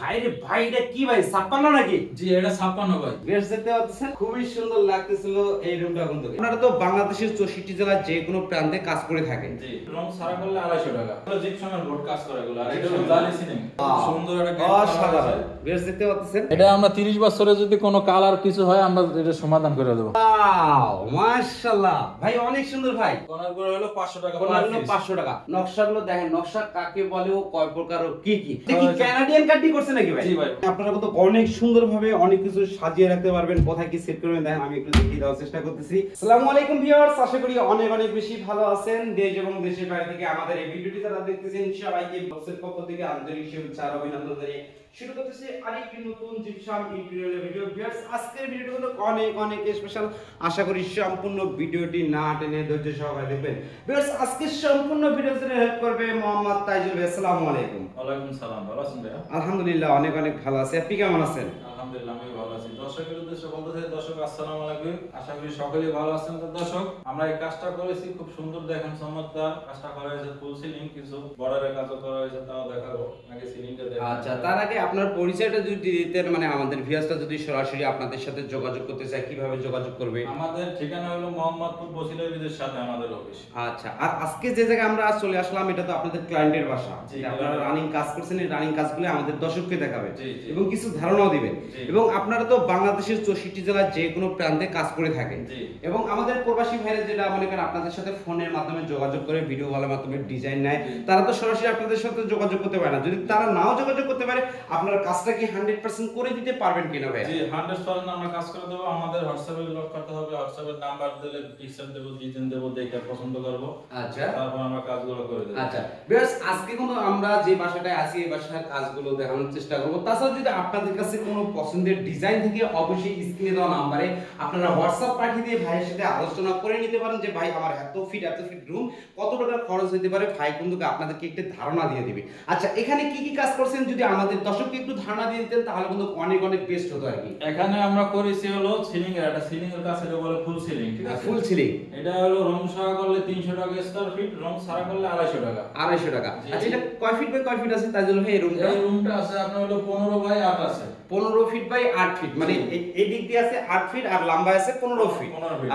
আরে ভাই এটা কি ভাই 56 নাকি? জি এটা 56 ভাই। বেশ দেখতে পাচ্ছেন খুবই সুন্দর লাগতেছিল এই রুমটা কিন্তু। আপনারা তো বাংলাদেশের 64 জেলার যে কোনো প্রান্তে কাজ করে থাকেন। জি রং সারা করলে 250 টাকা। এগুলো জিপসামের বোর্ড কাজ করে এগুলো। আর এটা হলো জালি সিলিং। সুন্দর একটা অসাধারণ। বেশ দেখতে পাচ্ছেন। এটা আমরা 30 বছরে যদি কোনো কালার কিছু হয় আমরা এটা সমাধান করে দেব। ওয়াও মাশাআল্লাহ ভাই অনেক সুন্দর ভাই। কোণাগুলো হলো 500 টাকা। কোণাগুলো 500 টাকা। নকশাগুলো দেখেন, নকশা কাকে বলে ও কয় প্রকার ও কি কি। দেখি কানাডিয়ান কাটি করছে নাকি ভাই? জি ভাই। আপনারা কত অনেক সুন্দরভাবে অনেক কিছু সাজিয়ে রাখতে পারবেন। কোথায় কি সেট করবেন দেখেন, আমি একটু দেখিয়ে দেওয়ার চেষ্টা করতেছি। আসসালামু আলাইকুম ভিউয়ার্স, আশা করি অনেক অনেক বেশি ভালো আছেন। দেশ এবং দেশের বাইরে থেকে আমাদের এই ভিডিওটি যারা দেখতেছেন সবাইকে বক্সের পক্ষ থেকে আন্তরিক শুভেচ্ছা আর অভিনন্দন জানিয়ে শুরু করতেছি আরেকটি নতুন জিপসাম ইন্টেরিয়র ভিডিও। ভিউয়ার্স আজকের ভিডিওটি হলো অনেক অনেক স্পেশাল। আশা করি সম্পূর্ণ ভিডিওটি না টেনে ধৈর্য সহকারে দেখবেন। ভিউয়ার্স আজকে সম্পূর্ণ ভিডিও জুড়ে হেল্প করবে মোহাম্মদ তাইজুল ভাই। আসসালামু আলাইকুম। ওয়ালাইকুম সালাম। ভালো আছেন ভাই? আলহামদুলিল্লাহ অনেক অনেক ভালো আছি। আপনি কেমন আছেন? আলহামদুলিল্লাহ আমি ভালো আছি। দর্শকের উদ্দেশ্যে বলতে চাই, দর্শক আসসালামু আলাইকুম। আশা করি সকলেই ভালো আছেন। তো দর্শক আমরা এই কাজটা করেছি খুব সুন্দর, দেখেন চমৎকার কাজটা করা হয়েছে। ফুল সিলিং, কিছু বর্ডারের কাজও করা হয়েছে, তাও দেখাবো। আগে সিলিংটা দেখেন। আচ্ছা, তার আগে আপনার পরিচয়টা যদি দিতেন, মানে আমাদের ভিউয়ার্সটা যদি সরাসরি আপনাদের সাথে যোগাযোগ করতে চায় কিভাবে যোগাযোগ করবে? আমাদের ঠিকানা হলো মোহাম্মদপুর বসিলা ব্রিজের সাথে আমাদের অফিস। আচ্ছা, আর আজকে যে জায়গায় আমরা চলে আসলাম এটা তো আপনাদের ক্লায়েন্টের বাসা। আপনারা রানিং কাজ করছেন, এই রানিং কাজগুলো আমাদের দর্শককে দেখাবেন এবং কিছু ধারণাও দিবেন। এবং আপনারা তো বাংলাদেশের 64 জেলার যে কোনো প্রান্তে কাজ করে থাকেন এবং আমাদের প্রবাসী ভাইরা যেটা মনে করেন আপনাদের সাথে ফোনের মাধ্যমে যোগাযোগ করে, ভিডিও কলের মাধ্যমে ডিজাইন নেয়, তারা তো সরাসরি আপনাদের সাথে যোগাযোগ করতে পারে না। যদি তারা নাও যোগাযোগ করতে পারে, আপনার কাজটা কি 100% করে দিতে পারবেন কিনা ভাই? জি 100% আমরা কাজ করে দেব। আমাদের হোয়াটসঅ্যাপে লক করতে হবে, হোয়াটসঅ্যাপের নাম্বার দিলে পিকচার দেব, ডিজাইন দেব, দেখে পছন্দ করব। আচ্ছা, তারপর আমরা কাজগুলো করে দেব। আচ্ছা ভিউয়ার্স আজকে কিন্তু আমরা যে বাসাটায় আছি এই বাসার কাজগুলো দেখানোর চেষ্টা করব। তাছাড়া যদি আপনাদের কাছে কোনো পছন্দের ডিজাইন থেকে অবশ্যই স্ক্রিনে দেওয়া নম্বরে আপনারা হোয়াটসঅ্যাপ পাঠিয়ে দিয়ে ভাইয়ের সাথে আলোচনা করে নিতে পারেন যে ভাই আমার এত ফিট রুম কত টাকা খরচ হতে পারে। ভাই কিন্তু আপনাদেরকে একটা ধারণা দিয়ে দিবে। আচ্ছা, এখানে কি কি কাজ করছেন যদি আমাদের দর্শককে একটু ধারণা দিয়ে দিতেন তাহলে কিন্তু অনেক অনেক বেস্ট হতো আর কি। এখানে আমরা করেছি হলো সিলিং এর, একটা সিলিং এর কাজ, এটা বলে ফুল সিলিং। ঠিক আছে, ফুল সিলিং। এটা হলো রং সারা করলে 300 টাকা স্কয়ার ফিট, রং সারা করলে 250 টাকা। 250 টাকা। আচ্ছা, এটা কয় ফিট বাই কয় ফিট আছে তাইজুল ভাই? এই রুমটা আছে আপনার হলো 15 বাই 8 আছে। 15 ফিট বাই 8 ফিট, মানে এই দিক দিয়ে আছে 8 ফিট আর লম্বা আছে 15 ফিট।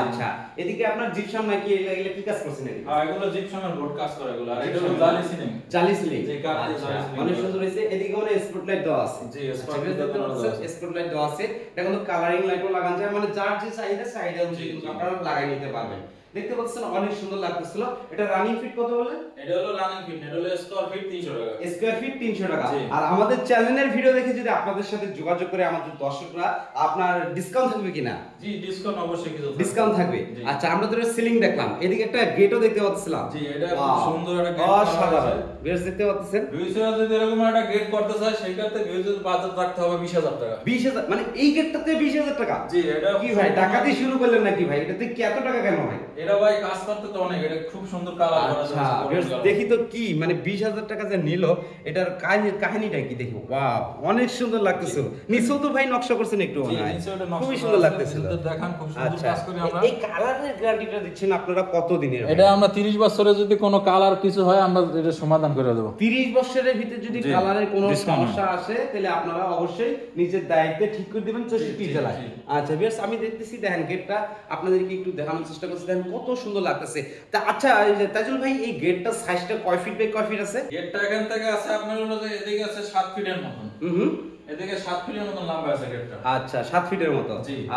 আচ্ছা, এদিকে আপনার জিপসাম নাকি এগুলা কি কাজ করছেন নাকি? হ্যাঁ, এগুলো জিপসামের বোর্ড কাজ করে এগুলো। আর এটা হলো জালি সিলিং। জালি সিলিং। যে কাঠ দিয়ে জালি সিলিং। অনেক সুন্দর হয়েছে। এদিকে মানে স্পটলাইট দেওয়া আছে। জি স্পটলাইট দেওয়া আছে। স্পটলাইট দেওয়া আছে। এটা কিন্তু কালারিং লাইটও লাগানো যায়, মানে যার যে চাহিদা অনুযায়ী আপনারা লাগাই নিতে পারবেন। দেখতে পাচ্ছেন অনেক সুন্দর লাগতেছিল। এটা রানিং ফিট কত বললেন? এটা হলো রানিং ফিট, এটা হলো স্কয়ার ফিট 300 টাকা। স্কয়ার ফিট 300 টাকা। আর আমাদের চ্যানেলের ভিডিও দেখে যদি আপনাদের সাথে যোগাযোগ করে আমাদের দর্শকরা, আপনার ডিসকাউন্ট থাকবে কিনা? জি ডিসকাউন্ট অবশ্যই কিছু ডিসকাউন্ট থাকবে। আচ্ছা, আমরা তো সিলিং দেখলাম, এদিকে একটা গেটও দেখতে পাচ্ছিলাম। জি এটা খুব সুন্দর একটা গেট। অসাধারণ। বেশ দেখতে পাচ্ছেন। ভিউয়ার যদি এরকম একটা গেট করতে চায় সেই ক্ষেত্রে ভিউয়ার বাজেট রাখতে হবে 20000 টাকা। 20000 মানে এই গেটটাতে 20000 টাকা? জি এটা কি ভাই টাকা দিয়ে শুরু করলেন নাকি ভাই? এটাতে কি এত টাকা কেন ভাই? এটা ভাই কাজ করতে তো অনেক, এটা খুব সুন্দর কালার করা আছে। আচ্ছা দেখি তো কি মানে 20000 টাকা যে নিল, এটার কাহিনীটা কি দেখো। ওয়াও অনেক সুন্দর লাগতেছিল। নিচেও তো ভাই নকশা করছেন একটু মনে হয়। খুবই সুন্দর লাগতেছিল। দেখেন খুব সুন্দর কাজ করি আমরা। এই কালারের গ্যারান্টিটা দিচ্ছেন আপনারা কত দিনের? এটা আমরা 30 বছরে যদি কোনো কালার কিছু হয় আমরা এটা সমাধান করে দেব। 30 বছরের ভিতরে যদি কালারের কোনো সমস্যা আসে তাহলে আপনারা অবশ্যই নিজের দায়িত্বে ঠিক করে দিবেন 64 জেলায়। আচ্ছা বেশ, আমি দেখতেছি দেখেন গেটটা আপনাদেরকে একটু দেখানোর চেষ্টা করছি, দেখেন কত সুন্দর লাগতেছে। তা আচ্ছা তাজুল ভাই, এই গেটটার সাইজটা কয় ফিট বাই কয় ফিট আছে? গেটটা এখান থেকে আছে আপনার হলো যে এদিকে আছে 7 ফিটের মতন। এদিকে 7 ফিটের মতন লম্বা আছে গেটটা। আচ্ছা 7 ফিটের মতো।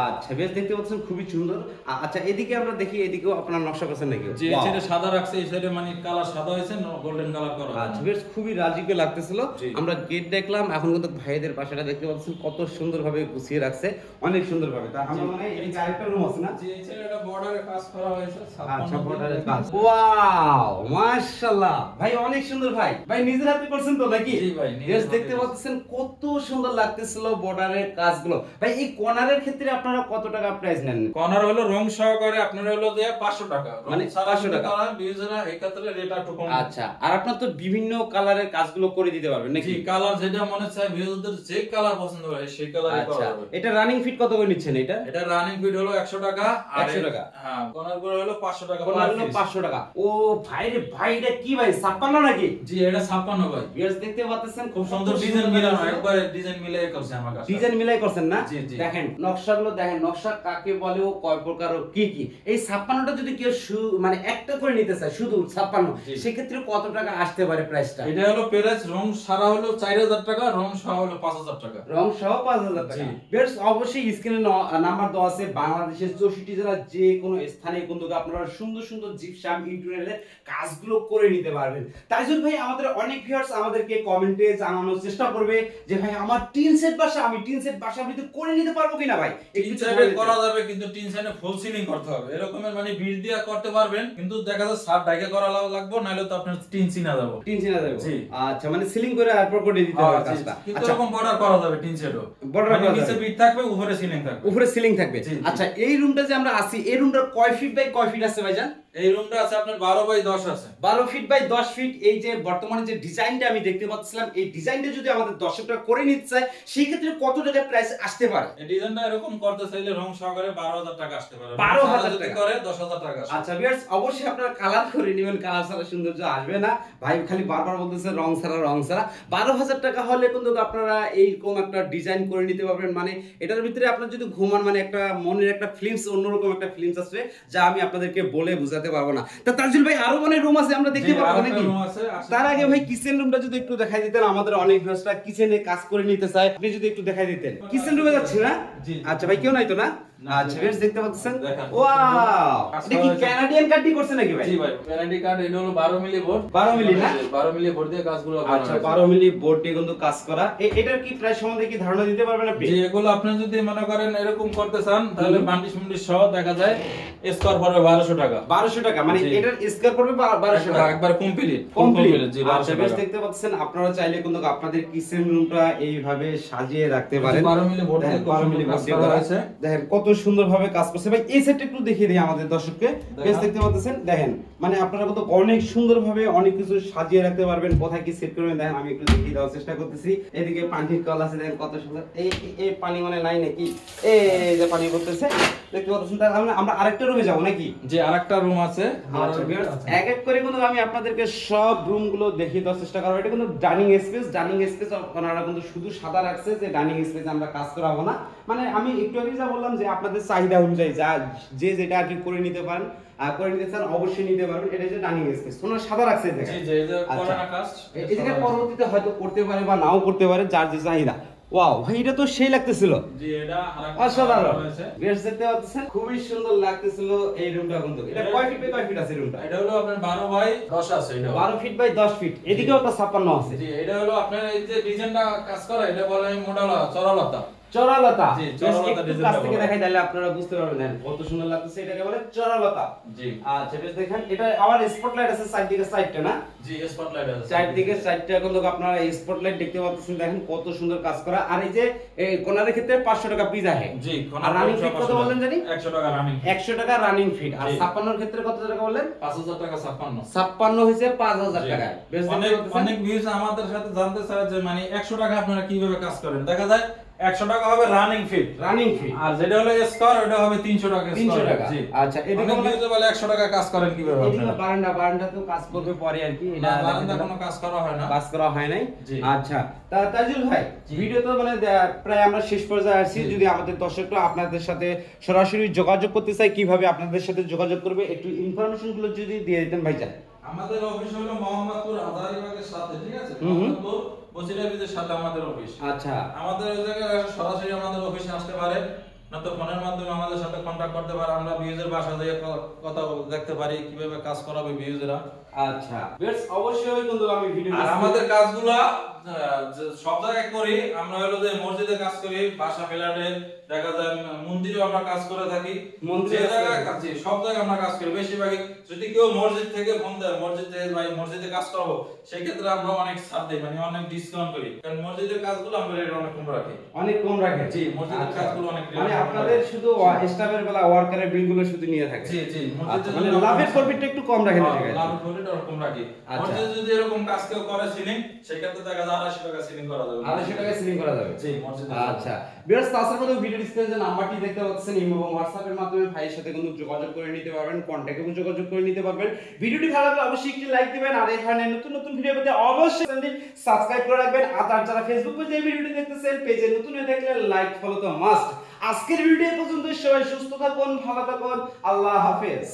আচ্ছা বেশ দেখতে পাচ্ছেন খুবই সুন্দর। আচ্ছা এদিকে আমরা দেখি, এদিকেও আপনার নকশা করছেন নাকি? জি এই সাইডে সাদা রাখছে, এই সাইডে মানে কালার সাদা হয়েছে, গোল্ডেন কালার করা। আচ্ছা বেশ খুবই রাজিকে লাগতেছিল। আমরা গেট দেখলাম, এখন কিন্তু ভাইদের বাসাটা দেখতে পাচ্ছেন কত সুন্দরভাবে গুছিয়ে রাখছে, অনেক সুন্দরভাবে। তা আমরা মানে এই আরেকটা রুম আছে না? জি এই সাইডে একটা বর্ডারে কাজ করা হয়েছে। আচ্ছা বর্ডারে কাজ। ওয়াও মাশাআল্লাহ ভাই অনেক সুন্দর। ভাই ভাই নিজের হাতে করছেন তো নাকি? জি ভাই বেশ দেখতে পাচ্ছেন কত সুন্দর সুন্দর লাগতেছিল বর্ডারের কাজগুলো। ভাই এই কর্নারের ক্ষেত্রে আপনারা কত টাকা প্রাইস নেন? কর্নার হলো রং সহকারে আপনার হলো যে 500 টাকা, মানে 500 টাকা বিউজারা এই ক্ষেত্রে রেট একটু কম। আচ্ছা, আর আপনার তো বিভিন্ন কালারের কাজগুলো করে দিতে পারবেন নাকি? কালার যেটা মনে চায় ভিউজারদের যে কালার পছন্দ হয় সেই কালারই করা যাবে। এটা রানিং ফিট কত করে নিচ্ছেন এটা? এটা রানিং ফিট হলো 100 টাকা, আর 100 টাকা। হ্যাঁ, কর্নার গুলো হলো 500 টাকা। কর্নার হলো 500 টাকা। ও ভাই রে ভাই, এটা কি ভাই 56 নাকি? জি এটা 56 ভাই। ভিউয়ার্স দেখতে পাচ্ছেন খুব সুন্দর ডিজাইন মিলানো, একবার ডিজাইন মিলাই করছে আমার কাছে। ডিজাইন মিলাই করছেন না? জি, জি। দেখেন নকশাগুলো দেখেন, নকশা কাকে বলে ও কয় প্রকার ও কি কি। এই 56টা যদি কেউ মানে একটা করে নিতে চায় শুধু 56, সেই ক্ষেত্রে কত টাকা আসতে পারে প্রাইসটা? এটা হলো প্রাইস রং সারা হলো 4000 টাকা, রং সহ হলো 5000 টাকা। রং সহ 5000 টাকা। ভিউয়ার্স অবশ্যই স্ক্রিনে নাম্বার দেওয়া আছে, বাংলাদেশের 64 জেলার যে কোনো স্থানে কিন্তু আপনারা সুন্দর সুন্দর জিপসাম ইন্টেরিয়রের কাজগুলো করে নিতে পারবেন। তাইজুল ভাই আমাদের অনেক ভিউয়ার্স আমাদেরকে কমেন্টে জানানোর চেষ্টা করবে যে ভাই আমার টিন সেট বাসা, আমি টিন সেট বাসা ভিতরে করে নিতে পারবো কিনা ভাই? টিন সেটে করা যাবে, কিন্তু টিন সেটে ফুল সিলিং করতে হবে। এরকমের মানে বিট দিয়া করতে পারবেন, কিন্তু দেখা যাচ্ছে সার ডাইকে করা লাগবে, নাইলে তো আপনার টিন চিনা যাবে। টিন চিনা যাবে। জি। আচ্ছা, মানে সিলিং করে তারপর করে দিতে হবে কাজটা। কিন্তু এরকম বর্ডার করা যাবে টিন সেটও। বর্ডার মানে নিচে বিট থাকবে, উপরে সিলিং থাকবে। উপরে সিলিং থাকবে। আচ্ছা, এই রুমটা যে আমরা আছি, এই রুমটার কয় ফিট বাই কয় ফিট আছে ভাইজান? এই রুমটা আছে আপনার 12 বাই 10 আছে। 12 ফিট বাই 10 ফিট। এই যে বর্তমানে যে ডিজাইনটা আমি দেখতে পাচ্ছিলাম, এই ডিজাইনটা যদি আমাদের দর্শকরা করে নিতে চায় সেই ক্ষেত্রে কত টাকা প্রাইস আসতে পারে? এই ডিজাইনটা এরকম করতে চাইলে রং সহকারে 12000 টাকা আসতে পারে। 12000 যদি করে 10000 টাকা আসে। আচ্ছা ভিউয়ার্স, অবশ্যই আপনারা কালার করে নেবেন, কালার ছাড়া সৌন্দর্য আসবে না। ভাই খালি বারবার বলতেছে রং ছাড়া রং ছাড়া। 12000 টাকা হলে কিন্তু আপনারা এইরকম একটা ডিজাইন করে নিতে পারবেন। মানে এটার ভিতরে আপনারা যদি ঘুমান, মানে একটা মনের একটা ফিলিংস, অন্যরকম একটা ফিলিংস আসবে যা আমি আপনাদেরকে বলে বোঝাতে পারবো না। তা তাজুল ভাই আরো মানে রুম আছে আমরা দেখতে পারবো নাকি? তার আগে ভাই কিচেন রুমটা যদি একটু দেখাই দিতেন, আমাদের অনেক ভিউয়ার্সরা কিচেনে কাজ করে নিতে চায়, আপনি যদি একটু দেখাই দিতেন। কিচেন রুমে যাচ্ছি না? আচ্ছা ভাই, কেউ নাই তো না? আচ্ছা ভিউয়ার্স দেখতে পাচ্ছেন, ওয়াও, এটা কি কানাডিয়ান কাটটি করছে নাকি ভাই? জি ভাই, কানাডি কাট। এটা হলো 12 মিলি বোর্ড। 12 মিলি না? 12 মিলি বোর্ড দিয়ে কাজগুলো করা আচ্ছা, হয়েছে। 12 মিলি বোর্ড দিয়ে কিন্তু কাজ করা। এটার কি প্রাইস সম্বন্ধে কি ধারণা দিতে পারবেন আপনি? যে এগুলো আপনি যদি মনে করেন এরকম করতে চান, তাহলে বান্ডিশ মুন্ডিশ সহ দেখা যায় স্কয়ার পড়বে 1200 টাকা। 1200 টাকা, মানে এটার স্কয়ার পড়বে 1200 টাকা একবার কমপ্লিট। জি, আচ্ছা বেশ, দেখতে পাচ্ছেন আপনারা চাইলে কিন্তু আপনাদের কিচেন রুমটা এইভাবে সাজিয়ে রাখতে পারেন। 12 মিলি বোর্ড দিয়ে 12 মিলি বোর্ড দিয়ে করা আছে। দেখেন কত সুন্দরভাবে কাজ করছে ভাই। এই সেটটা একটু দেখিয়ে দিই আমাদের দর্শককে। বেশ দেখতে পাচ্ছেন, দেখেন মানে আপনারা কত অনেক সুন্দরভাবে অনেক কিছু সাজিয়ে রাখতে পারবেন। কোথায় কি সেট করবেন দেখেন, আমি একটু দেখিয়ে দেওয়ার চেষ্টা করতেছি। এদিকে পানির কল আছে, দেখেন কত সুন্দর। এই পানি মানে নাই নাকি? এই যে পানি পড়তেছে দেখতে পাচ্ছেন। তাহলে আমরা আরেকটা রুমে যাব নাকি? যে আরেকটা রুম আছে। আচ্ছা এক এক করে কিন্তু আমি আপনাদেরকে সব রুমগুলো দেখিয়ে দেওয়ার চেষ্টা করব। এটা কিন্তু ডাইনিং স্পেস। ডাইনিং স্পেস ওনারা কিন্তু শুধু সাদা রাখছে যে ডাইনিং স্পেসে আমরা কাজ করাবো না। মানে আমি একটু আগে যা বললাম যে আপনাদের চাহিদা অনুযায়ী যে যেটা আর কি করে নিতে পারেন, করে নিতে চান অবশ্যই নিতে পারবেন। এটা যে ডাইনিং স্পেস ওনারা সাদা রাখছে। জি জি, এই যে করোনা কাজ। এই যে পরবর্তীতে হয়তো করতে পারে বা নাও করতে পারে, যার যে চাহিদা। ওয়াও ভাই, এটা তো সেই লাগতেছিল। জি, এটা অসাধারণ। বেশ দেখতে পাচ্ছেন, খুবই সুন্দর লাগতেছিল এই রুমটা কিন্তু। এটা কয় ফিট বাই কয় ফিট আছে রুমটা? এটা হলো আপনার 12 বাই 10 আছে। এটা 12 ফিট বাই 10 ফিট। এদিকেও একটা 56 আছে। জি, এটা হলো আপনার এই যে ডিজাইনটা কাজ করা, এটা বলে মোডালা চড়ালতা। চড়ালতা। জি, চড়ালতা ডিজাইন কাছ থেকে দেখাই তাহলে আপনারা বুঝতে পারবেন কত সুন্দর লাগতেছে। এটাকে বলে চড়ালতা। জি। আচ্ছা বেশ দেখেন, এটা আবার স্পটলাইট আছে চারদিকে, সাইডটা না? জি, স্পটলাইট আছে চারদিকে, চারটা কিন্তু আপনারা স্পটলাইট দেখতে পাচ্ছেন। দেখেন কত সুন্দর কাজ করা। আর এই যে এই কোণার ক্ষেত্রে 500 টাকা পিস আছে। জি, আর রানিং ফিট কত বললেন জানি? 100 টাকা রানিং। 100 টাকা রানিং ফিট। আর 56 এর ক্ষেত্রে কত টাকা বললেন? 5000 টাকা 56। 56 হইছে 5000 টাকা। বেশ অনেক ভিউজ আমাদের সাথে জানতে চায় যে মানে 100 টাকা আপনারা কিভাবে কাজ করেন। দেখা যায় 100 টাকা হবে রানিং ফিট। Running feet. আর যেটা হলো স্কয়ার, ওটা হবে 300 টাকা। 300 টাকা। জি। আচ্ছা, এদিকে বলে 100 টাকা কাজ করেন কিভাবে আপনারা? বারান্দা তো কাজ করবে পরে আর কি। এটা বারান্দা কোনো কাজ করা হয় না। কাজ করা হয় নাই। জি। আচ্ছা, তাজুল ভাই ভিডিও তো মানে প্রায় আমরা শেষ পর্যায়ে আসছি। যদি আমাদের দর্শকরা আপনাদের সাথে সরাসরি যোগাযোগ করতে চায়, কিভাবে আপনাদের সাথে যোগাযোগ করবে একটু ইনফরমেশন গুলো যদি দিয়ে দিতেন ভাইজান। আমাদের অফিস হলো মোহাম্মদপুর হাজারীবাগের সাথে, ঠিক আছে? মোহাম্মদপুর বসিলা ব্রিজের সাথে আমাদের অফিস। আচ্ছা, আমাদের ওই জায়গায় সরাসরি আমাদের অফিসে আসতে পারে, না তো ফোনের মাধ্যমে আমাদের সাথে কন্টাক্ট করতে পারে। আমরা ভিউজের বাসা থেকে কথা দেখতে পারি কিভাবে কাজ করাবে ভিউজেরা। আচ্ছা বেশ, অবশ্যই কিন্তু আমি ভিডিও আর আমাদের কাজগুলা সব জায়গায় করি, আমরা হলো যে মসজিদে কাজ করি, বাসা ফ্ল্যাটে, দেখা যায় মন্দিরে আমরা কাজ করে থাকি, যে জায়গায় কাজ, সব জায়গায় আমরা কাজ করি। বেশিরভাগই যদি কেউ মসজিদ থেকে ফোন দেয়, মসজিদ থেকে ভাই মসজিদে কাজ করবো, সেই ক্ষেত্রে আমরা অনেক ছাড় দিই, মানে অনেক ডিসকাউন্ট করি, কারণ মসজিদের কাজগুলো আমরা রেট অনেক কম রাখি। অনেক কম রাখেন? জি, মসজিদের কাজগুলো অনেক মানে আপনাদের শুধু স্টাফের বেলা ওয়ার্কারের বিলগুলো শুধু নিয়ে থাকে? জি জি, মানে লাভের প্রফিটটা একটু কম রাখেন? লাভের প্রফিটটা কম রাখি। মসজিদে যদি এরকম কাজ কেউ করে সিলিং, সেই ক্ষেত্রে দেখা যায় 250 টাকা সিলিং করা যাবে। 250 টাকা সিলিং করা যাবে? জি, মসজিদে। আচ্ছা ভিউয়ার্স, তাছাড়া কিন্তু ভিডিও স্ক্রিনে যে নাম্বারটি দেখতে পাচ্ছেন, ইমো এবং হোয়াটসঅ্যাপের মাধ্যমে ভাইয়ের সাথে কিন্তু যোগাযোগ করে নিতে পারবেন, কন্টাক্টে যোগাযোগ করে নিতে পারবেন। ভিডিওটি ভালো লাগলে অবশ্যই একটি লাইক দিবেন, আর এই ধরনের নতুন নতুন ভিডিও পেতে অবশ্যই চ্যানেলটি সাবস্ক্রাইব করে রাখবেন। আর যারা ফেসবুক পেজে এই ভিডিওটি দেখতেছেন, পেজে নতুন হয়ে থাকলে লাইক ফলো তো মাস্ট। আজকের ভিডিও পর্যন্ত, সবাই সুস্থ থাকুন, ভালো থাকুন, আল্লাহ হাফেজ।